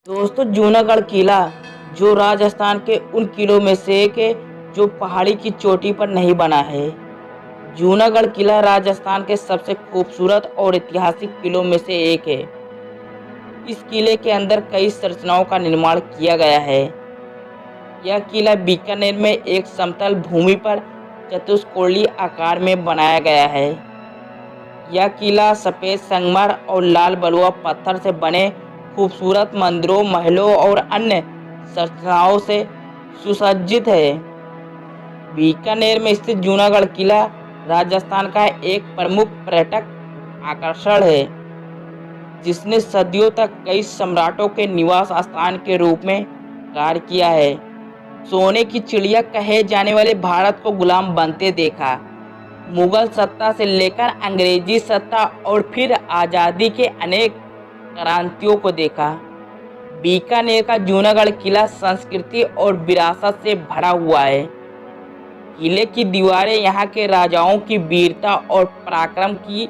दोस्तों, जूनागढ़ किला जो राजस्थान के उन किलों में से एक है जो पहाड़ी की चोटी पर नहीं बना है। जूनागढ़ किला राजस्थान के सबसे खूबसूरत और ऐतिहासिक किलों में से एक है। इस किले के अंदर कई संरचनाओं का निर्माण किया गया है। यह किला बीकानेर में एक समतल भूमि पर चतुष्कोणीय आकार में बनाया गया है। यह किला सफ़ेद संगमरमर और लाल बलुआ पत्थर से बने खूबसूरत मंदिरों, महलों और अन्य संरचनाओं से सुसज्जित है। बीकानेर में स्थित जूनागढ़ किला राजस्थान का एक प्रमुख पर्यटक आकर्षण है, जिसने सदियों तक कई सम्राटों के निवास स्थान के रूप में कार्य किया है। सोने की चिड़िया कहे जाने वाले भारत को गुलाम बनते देखा, मुगल सत्ता से लेकर अंग्रेजी सत्ता और फिर आज़ादी के अनेक क्रांतियों को देखा। बीकानेर का जूनागढ़ किला संस्कृति और विरासत से भरा हुआ है। किले की दीवारें यहाँ के राजाओं की वीरता और पराक्रम की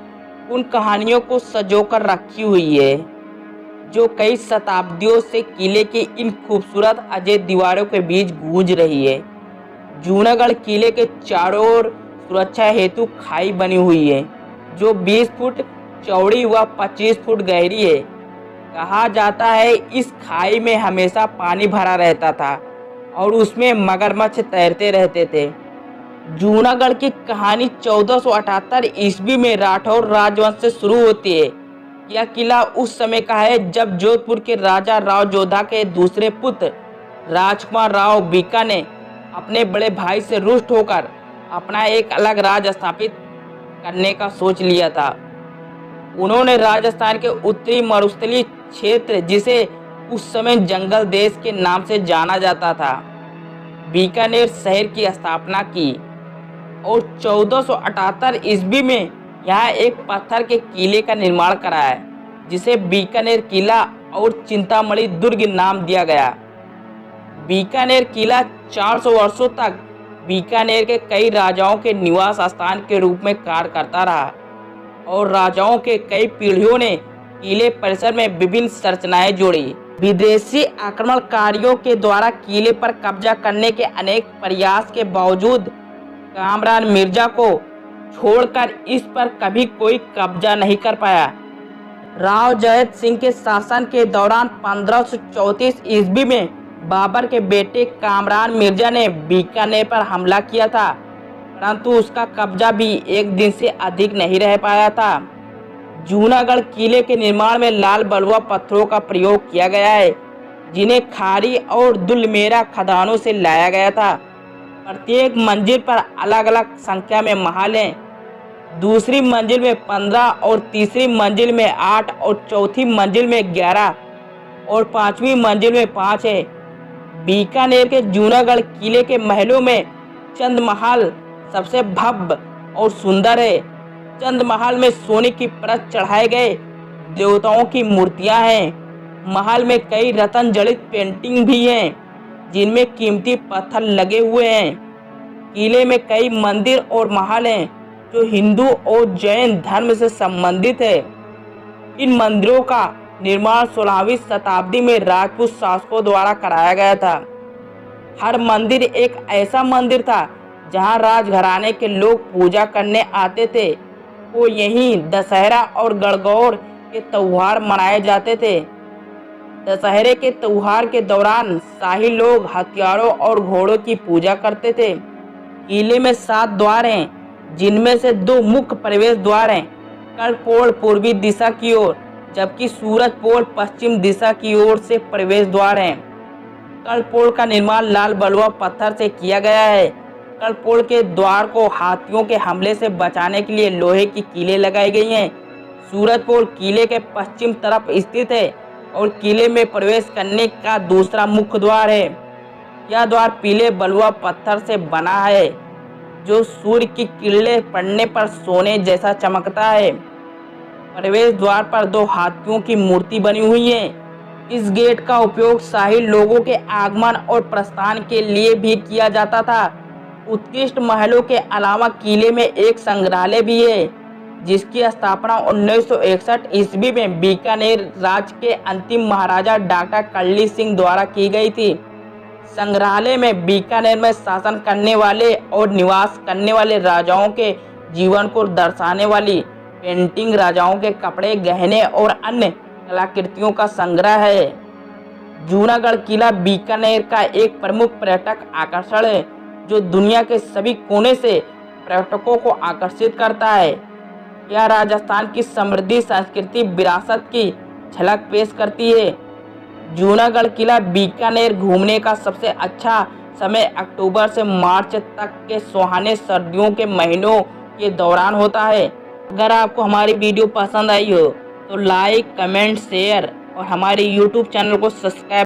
उन कहानियों को संजोकर रखी हुई है, जो कई शताब्दियों से किले की इन खूबसूरत अजय दीवारों के बीच गूंज रही है। जूनागढ़ किले के चारों ओर सुरक्षा हेतु खाई बनी हुई है, जो 20 फुट चौड़ी व 25 फुट गहरी है। कहा जाता है इस खाई में हमेशा पानी भरा रहता था और उसमें मगरमच्छ तैरते रहते थे। जूनागढ़ की कहानी 1478 ईस्वी में राठौर राजवंश से शुरू होती है। यह किला उस समय का है जब जोधपुर के राजा राव जोधा के दूसरे पुत्र राजकुमार राव बीका ने अपने बड़े भाई से रुष्ट होकर अपना एक अलग राज स्थापित करने का सोच लिया था। उन्होंने राजस्थान के उत्तरी मरुस्थलीय क्षेत्र, जिसे उस समय जंगल देश के नाम से जाना जाता था, बीकानेर शहर की स्थापना की और 1478 ईस्वी में यहाँ एक पत्थर के किले का निर्माण कराया, जिसे बीकानेर किला और चिंतामणि दुर्ग नाम दिया गया। बीकानेर किला 400 वर्षों तक बीकानेर के कई राजाओं के निवास स्थान के रूप में कार्य करता रहा और राजाओं के कई पीढ़ियों ने किले परिसर में विभिन्न संरचनाएं जोड़ी। विदेशी आक्रमणकारियों के द्वारा किले पर कब्जा करने के अनेक प्रयास के बावजूद कामरान मिर्जा को छोड़कर इस पर कभी कोई कब्जा नहीं कर पाया। राव जयत सिंह के शासन के दौरान 1534 ईस्वी में बाबर के बेटे कामरान मिर्जा ने बीकानेर पर हमला किया था, परंतु उसका कब्जा भी एक दिन से अधिक नहीं रह पाया था। जूनागढ़ किले के निर्माण में लाल बलुआ पत्थरों का प्रयोग किया गया है, जिन्हें खारी और दुलमेरा खदानों से लाया गया था। प्रत्येक मंजिल पर अलग अलग संख्या में महल हैं। दूसरी मंजिल में 15 और तीसरी मंजिल में 8 और चौथी मंजिल में 11 और पांचवी मंजिल में 5 है। बीकानेर के जूनागढ़ किले के महलों में चंद महल सबसे भव्य और सुंदर है। चंद महल में सोने की परत चढ़ाए गए देवताओं की मूर्तियां हैं। महल में कई रत्न जड़ित पेंटिंग भी हैं, जिनमें कीमती पत्थर लगे हुए हैं। किले में कई मंदिर और महल हैं जो हिंदू और जैन धर्म से संबंधित है। इन मंदिरों का निर्माण 16वीं शताब्दी में राजपूत शासकों द्वारा कराया गया था। हर मंदिर एक ऐसा मंदिर था जहां राजघराने के लोग पूजा करने आते थे। वो यहीं दशहरा और गणगौर के त्योहार मनाए जाते थे। दशहरे के त्योहार के दौरान शाही लोग हथियारों और घोड़ों की पूजा करते थे। किले में 7 द्वार हैं, जिनमें से 2 मुख्य प्रवेश द्वार हैं। कर्णपोल पूर्वी दिशा की ओर, जबकि सूरजपोल पश्चिम दिशा की ओर से प्रवेश द्वार हैं। कर्णपोल का निर्माण लाल बलुआ पत्थर से किया गया है। कर्णपोल के द्वार को हाथियों के हमले से बचाने के लिए लोहे की कीलें लगाई गई हैं। सूरजपोल किले के पश्चिम तरफ स्थित है और किले में प्रवेश करने का दूसरा मुख्य द्वार है। यह द्वार पीले बलुआ पत्थर से बना है, जो सूर्य की किरणें पड़ने पर सोने जैसा चमकता है। प्रवेश द्वार पर 2 हाथियों की मूर्ति बनी हुई है। इस गेट का उपयोग शाही लोगों के आगमन और प्रस्थान के लिए भी किया जाता था। उत्कृष्ट महलों के अलावा किले में एक संग्रहालय भी है, जिसकी स्थापना 1961 ईस्वी में बीकानेर राज्य के अंतिम महाराजा डॉक्टर कल्ली सिंह द्वारा की गई थी। संग्रहालय में बीकानेर में शासन करने वाले और निवास करने वाले राजाओं के जीवन को दर्शाने वाली पेंटिंग, राजाओं के कपड़े, गहने और अन्य कलाकृतियों का संग्रह है। जूनागढ़ किला बीकानेर का एक प्रमुख पर्यटक आकर्षण है, जो दुनिया के सभी कोने से पर्यटकों को आकर्षित करता है। यह राजस्थान की समृद्ध सांस्कृतिक विरासत की झलक पेश करती है। जूनागढ़ किला बीकानेर घूमने का सबसे अच्छा समय अक्टूबर से मार्च तक के सुहाने सर्दियों के महीनों के दौरान होता है। अगर आपको हमारी वीडियो पसंद आई हो तो लाइक, कमेंट, शेयर और हमारे YouTube चैनल को सब्सक्राइब